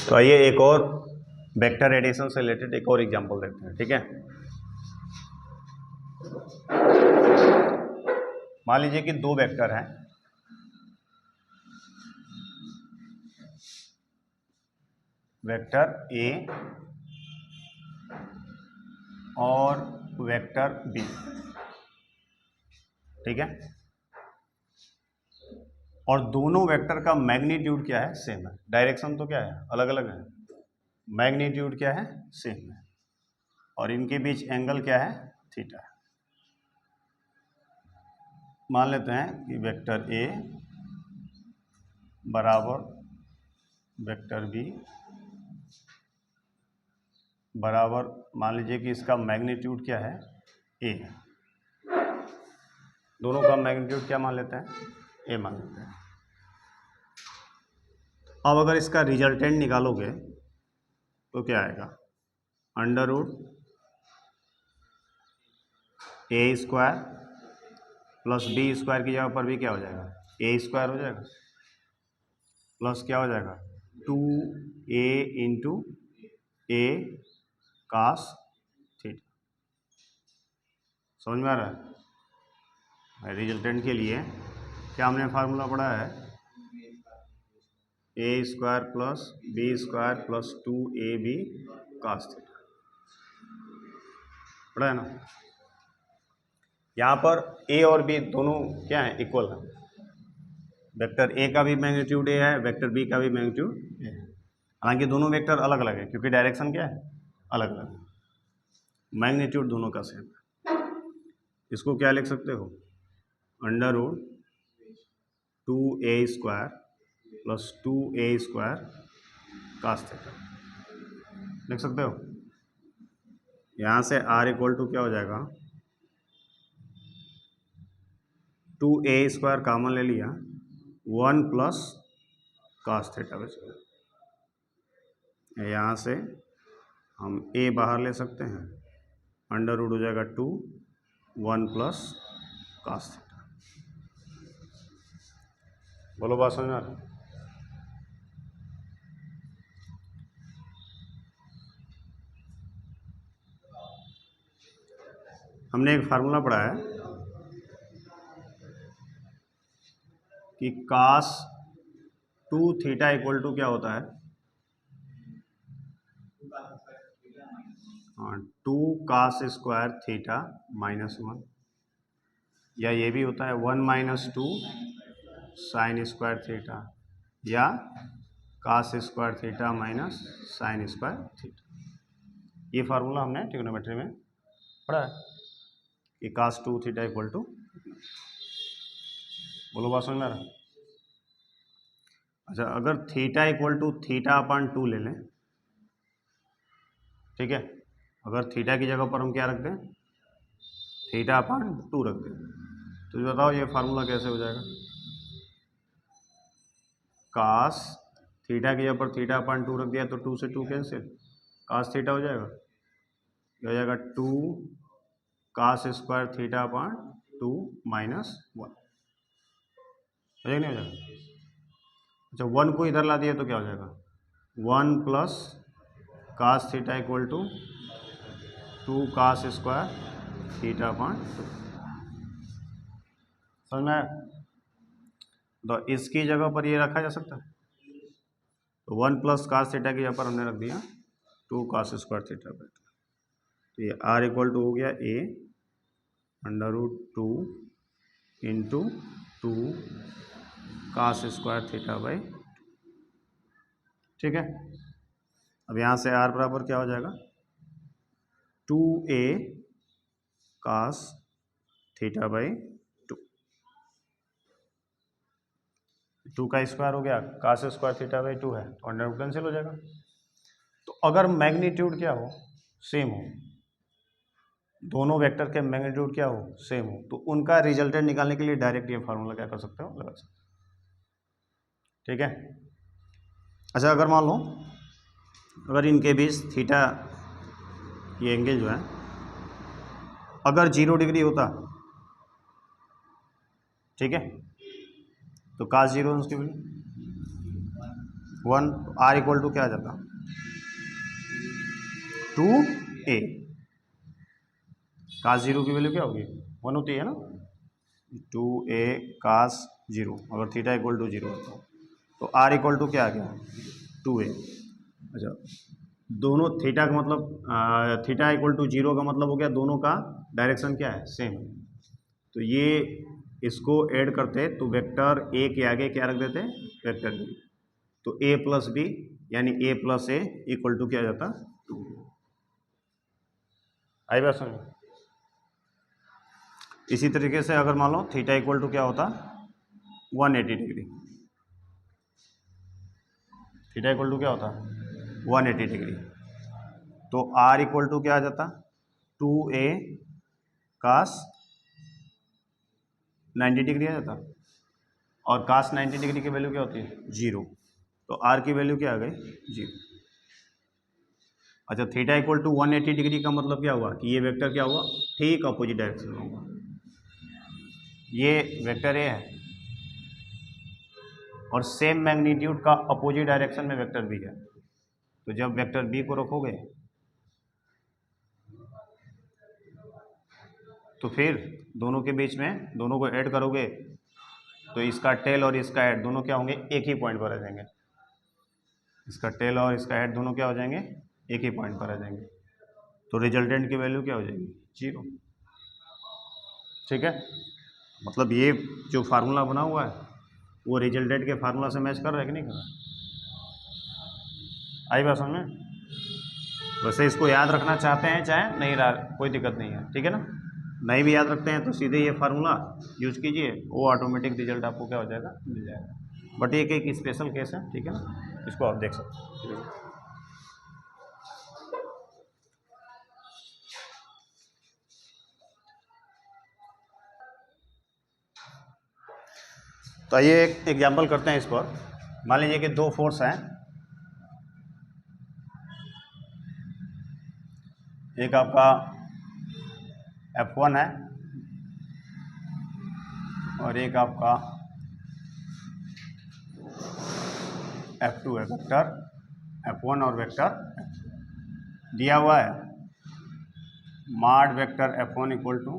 तो आइए एक और वेक्टर एडिशन से रिलेटेड एक और एग्जांपल देखते हैं। ठीक है, मान लीजिए कि दो वेक्टर हैं, वेक्टर ए और वेक्टर बी। ठीक है, और दोनों वेक्टर का मैग्नीट्यूड क्या है, सेम है। डायरेक्शन तो क्या है, अलग अलग है, मैग्नीट्यूड क्या है, सेम है, और इनके बीच एंगल क्या है, थीटा है। मान लेते हैं कि वेक्टर ए बराबर वेक्टर बी बराबर, मान लीजिए कि इसका मैग्नीट्यूड क्या है, ए है। दोनों का मैग्नीट्यूड क्या मान लेते हैं, ए मान लेते हैं। अब अगर इसका रिजल्टेंट निकालोगे तो क्या आएगा, अंडर रूट ए स्क्वायर प्लस बी स्क्वायर की जगह पर भी क्या हो जाएगा, ए स्क्वायर हो जाएगा, प्लस क्या हो जाएगा, 2a इंटू ए कास थीटा। समझ में आ रहा है। रिजल्टेंट के लिए क्या हमने फार्मूला पढ़ा है, a square plus b square plus 2ab cos theta, पढ़ा है ना। यहाँ पर ए और बी दोनों क्या है, इक्वल है। वेक्टर ए का भी मैग्नीट्यूड ए है, वेक्टर बी का भी मैग्नीट्यूड ए है। हालांकि दोनों वेक्टर अलग अलग है क्योंकि डायरेक्शन क्या है, अलग अलग है, मैग्नीट्यूड दोनों का सेम है। इसको क्या लिख सकते हो, under root 2a square plus 2a square cos theta लिख सकते हो। यहाँ से r इक्वल टू क्या हो जाएगा, 2a स्क्वायर कॉमन ले लिया, 1 प्लस कास थीटा बचेगा। यहाँ से हम a बाहर ले सकते हैं, अंडर रूट हो जाएगा 2, 1 प्लस कास थीटा। बोलो बात समझ में आ रही है। हमने एक फार्मूला पढ़ा है कि कास 2 थीटा इक्वल टू क्या होता है, 2 कास स्क्वायर थीटा माइनस 1, या ये भी होता है 1 माइनस 2 साइन स्क्वायर थीटा, या cos square theta minus sine square theta. ये फार्मूला हमने ट्रिग्नोमेट्री में पढ़ा है कि कास 2 थीटा इक्वल टू, बोलो बात समझ में आ रहा है। अच्छा, अगर theta equal to theta upon 2 ले लें, ठीक है, अगर थीटा की जगह पर हम क्या रख दें, थीटा अपान 2 रख दें, तो बताओ ये फार्मूला कैसे हो जाएगा। कास थीटा की जगह पर थीटा अपान 2 रख दिया तो 2 से 2 कैंसिल, कास थीटा हो जाएगा, ये हो जाएगा 2 cos square theta upon 2 minus 1, हो जाएगा नहीं हो जाएगा। अच्छा, 1 को इधर ला दिया तो क्या हो जाएगा, 1 plus cos theta equal to 2 cos square theta upon 2। समझ में आया। तो इसकी जगह पर ये रखा जा सकता है, तो 1 प्लस कास थीटा की जगह पर हमने रख दिया 2 कास स्क्वायर थीटा बाई 2। तो ये r इक्वल टू हो गया a under root 2 into 2 cos square theta by 2। ठीक है, अब यहाँ से r बराबर क्या हो जाएगा, 2a कास थीटा बाई 2 का स्क्वायर हो गया, कास स्क्वायर थीटा बाई 2 है तो अंडर रूट कैंसिल हो जाएगा। तो अगर मैग्नीट्यूड क्या हो, सेम हो, दोनों वेक्टर के मैग्नीट्यूड क्या हो, सेम हो, तो उनका रिजल्टेंट निकालने के लिए डायरेक्ट ये फार्मूला क्या कर सकते हो, लगा सकते हो। ठीक है। अच्छा, अगर मान लो अगर इनके बीच थीटा, ये एंगल जो है अगर 0 डिग्री होता, ठीक है, तो कास 0 उसके भी 1, आर इक्वल टू क्या आ जाता, 2a, कास जीरो की वैल्यू क्या होगी 1 होती है ना, 2a कास जीरो, अगर थीटा इक्वल टू जीरो होता तो आर इक्वल टू क्या आ गया 2a। अच्छा, दोनों थीटा का मतलब थीटा इक्वल टू जीरो का मतलब हो गया दोनों का डायरेक्शन क्या है सेम। तो ये इसको ऐड करते तो वेक्टर ए के आगे क्या रख देते वेक्टर बी, तो a प्लस बी यानी a plus A equal to क्या आ जाता 2। आई बात समझ। इसी तरीके से अगर मान लो थीटा इक्वल टू क्या होता 180 डिग्री, थीटा इक्वल टू क्या होता 180 डिग्री, तो r इक्वल टू क्या आ जाता 2a कास 90 डिग्री आ जाता, और कास 90 डिग्री की वैल्यू क्या होती है जीरो, तो r की वैल्यू क्या आ गई जीरो। अच्छा, थीटा इक्वल टू 180 डिग्री का मतलब क्या हुआ कि ये वेक्टर क्या हुआ ठीक अपोजिट डायरेक्शन में होगा, ये वेक्टर ए है और सेम मैग्नीट्यूड का अपोजिट डायरेक्शन में वेक्टर बी है, तो जब वेक्टर बी को रखोगे तो फिर दोनों के बीच में दोनों को ऐड करोगे तो इसका टेल और इसका हेड दोनों क्या होंगे एक ही पॉइंट पर आ जाएंगे, इसका टेल और इसका हेड दोनों क्या हो जाएंगे एक ही पॉइंट पर आ जाएंगे, तो रिजल्टेंट की वैल्यू क्या हो जाएगी जीरो। ठीक है, मतलब ये जो फार्मूला बना हुआ है वो रिजल्टेंट के फार्मूला से मैच कर रहा है कि नहीं कर रहा है, आई बात समझ में। वैसे इसको याद रखना चाहते हैं चाहे नहीं रहा कोई दिक्कत नहीं है, ठीक है ना, नहीं भी याद रखते हैं तो सीधे ये फार्मूला यूज कीजिए, वो ऑटोमेटिक रिजल्ट आपको क्या हो जाएगा मिल जाएगा। बट एक एक स्पेशल केस है, ठीक है ना, इसको आप देख सकते हैं। तो आइए एक एग्जाम्पल करते हैं इस पर। मान लीजिए कि दो फोर्स हैं, एक आपका F1 है और एक आपका F2 है, वेक्टर F1 और वेक्टर दिया हुआ है mod vector F1 equal to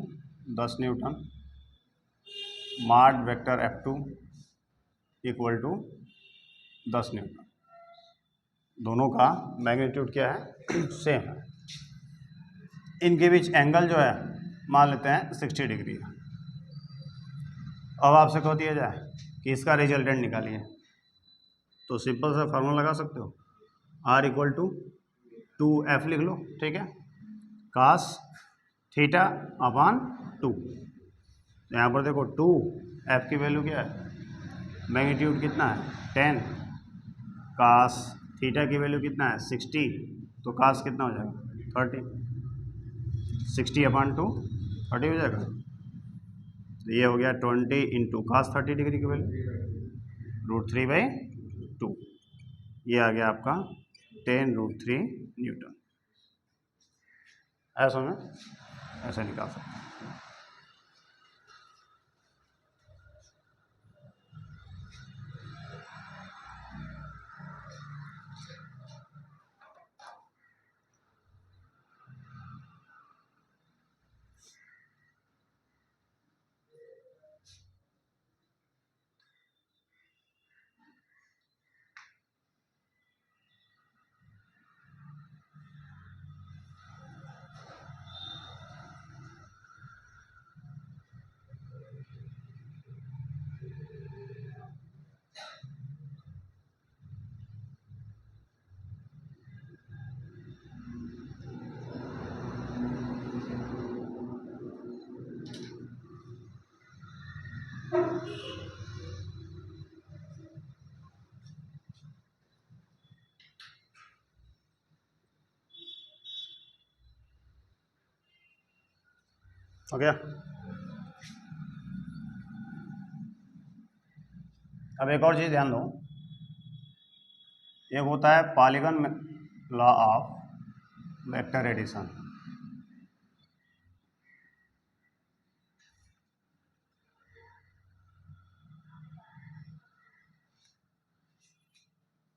10 newton, mod vector F2 equal to 10 newton, दोनों का मैग्नीट्यूड क्या है सेम है, इनके बीच एंगल जो है मान लेते हैं 60 डिग्री है। अब आपसे कह दिया जाए कि इसका रिजल्टेंट निकालिए, तो सिंपल सा फार्मूला लगा सकते हो, R इक्वल टू 2F लिख लो, ठीक है, कास थीटा अपान 2, तो यहाँ पर देखो 2F की वैल्यू क्या है मैग्नीट्यूड कितना है 10, कास थीटा की वैल्यू कितना है 60, तो कास कितना हो जाएगा 30, 60 अपान 2 30 हो जाएगा, तो ये हो गया 20 इंटू कास 30 डिग्री की वैल्यू √3/2, ये आ गया आपका 10√3 न्यूटन। ऐसा में ऐसा निकाल सकते हैं। हो गया। अब एक और चीज़ ध्यान दो, एक होता है polygon law of vector addition,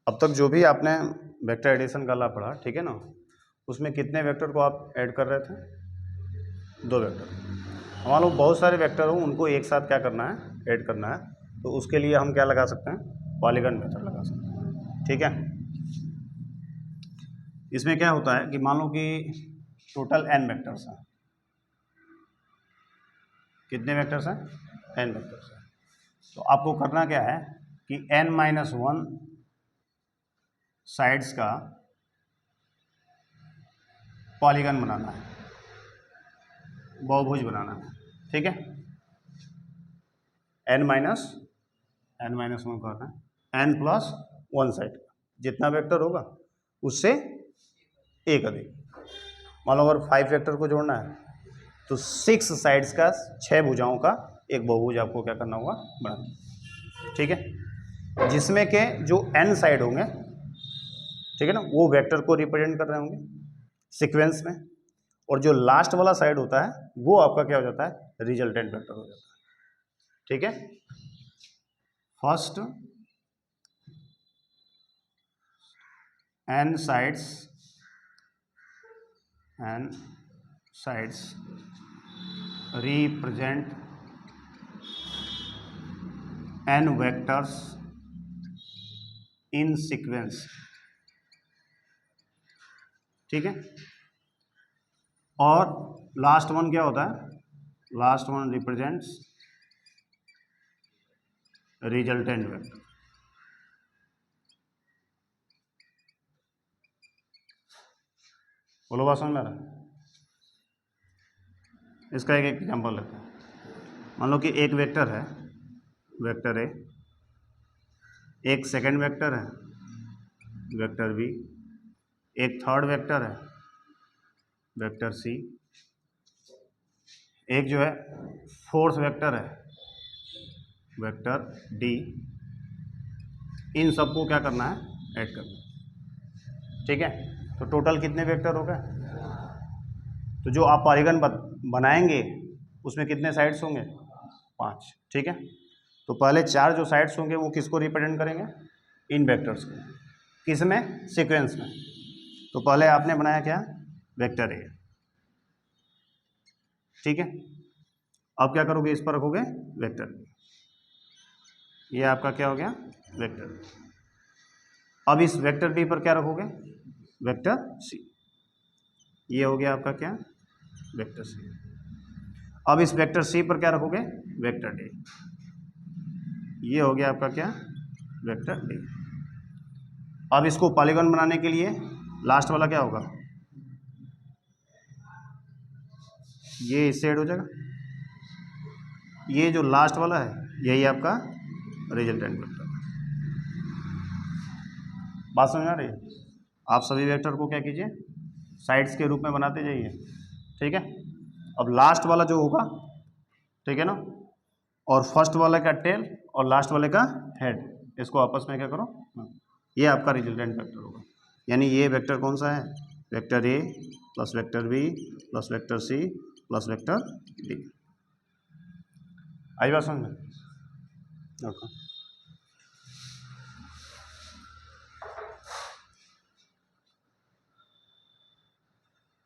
अब तक जो भी आपने वेक्टर एडिशन का पढ़ा, ठीक है ना, उसमें कितने वेक्टर को आप ऐड कर रहे थे? 2 वेक्टर। मान लो बहुत सारे वेक्टर हो, उनको एक साथ क्या करना है, ऐड करना है, तो उसके लिए हम क्या लगा सकते हैं? पॉलीगन मेथड लगा सकते हैं, ठीक है। इसमें क्या होता है कि मान लो कि टोटल n वेक्टर्स हैं। कितने वेक्टर्स हैं? n वेक्टर्स हैं। तो आपको करना क्या है कि n-1 साइड्स का पॉलीगन बनाना है, बहुभुज बनाना है, ठीक है। n-1 करना है, n+1 साइड जितना वेक्टर होगा उससे एक अधिक। मान लो अगर 5 वेक्टर को जोड़ना है तो 6 साइड्स का, 6 भुजाओं का एक बहुभुज आपको क्या करना होगा? बनाना, ठीक है। जिसमें के जो n साइड होंगे, ठीक है ना, वो वेक्टर को रिप्रेजेंट कर रहे होंगे सीक्वेंस में, और जो लास्ट वाला साइड होता है वो आपका क्या हो जाता है? रिजल्टेंट वेक्टर हो जाता है, ठीक है। First n sides represent n vectors in sequence, ठीक है। और लास्ट वन क्या होता है? Last one represents resultant vector. बोलो, बात समझ में आ रहा है? इसका एक एग्जांपल लेते हैं। मान लो कि एक वेक्टर है, वेक्टर ए, एक सेकंड वेक्टर है, वेक्टर बी, एक थर्ड वेक्टर है, वेक्टर सी, एक जो है फोर्थ वेक्टर है, वेक्टर डी। इन सबको क्या करना है? ऐड करना है, ठीक है। तो टोटल कितने वेक्टर हो गए? तो जो आप पॉलीगन बनाएंगे उसमें कितने साइड्स होंगे? 5, ठीक है। तो पहले 4 जो साइड्स होंगे वो किसको रिप्रेजेंट करेंगे? इन वेक्टर्स को। किस में? सीक्वेंस में। तो पहले आपने बनाया क्या? वेक्टर ए, ठीक है। अब क्या करोगे? इस पर रखोगे वेक्टर बी। ये आपका क्या हो गया? Vector B. अब इस वेक्टर बी पर क्या रखोगे? Vector C. ये हो गया आपका क्या? Vector C. अब इस वेक्टर सी पर क्या रखोगे? Vector D. ये हो गया आपका क्या? Vector D. अब इसको पॉलीगन बनाने के लिए लास्ट वाला क्या होगा? ये इससे ऐड हो जाएगा। ये जो लास्ट वाला है यही आपका रिजल्टेंट वेक्टर। बात समझ आ रही है? आप सभी वेक्टर को क्या कीजिए? साइड्स के रूप में बनाते जाइए, ठीक है। अब लास्ट वाला जो होगा, ठीक है ना, और फर्स्ट वाले का टेल और लास्ट वाले का हेड, इसको आपस में क्या करो? ये आपका रिजल्टेंट वेक्टर होगा। यानी ये वेक्टर कौन सा है? Vector a plus vector b plus vector c plus vector d. आई बात समझ में? ओके।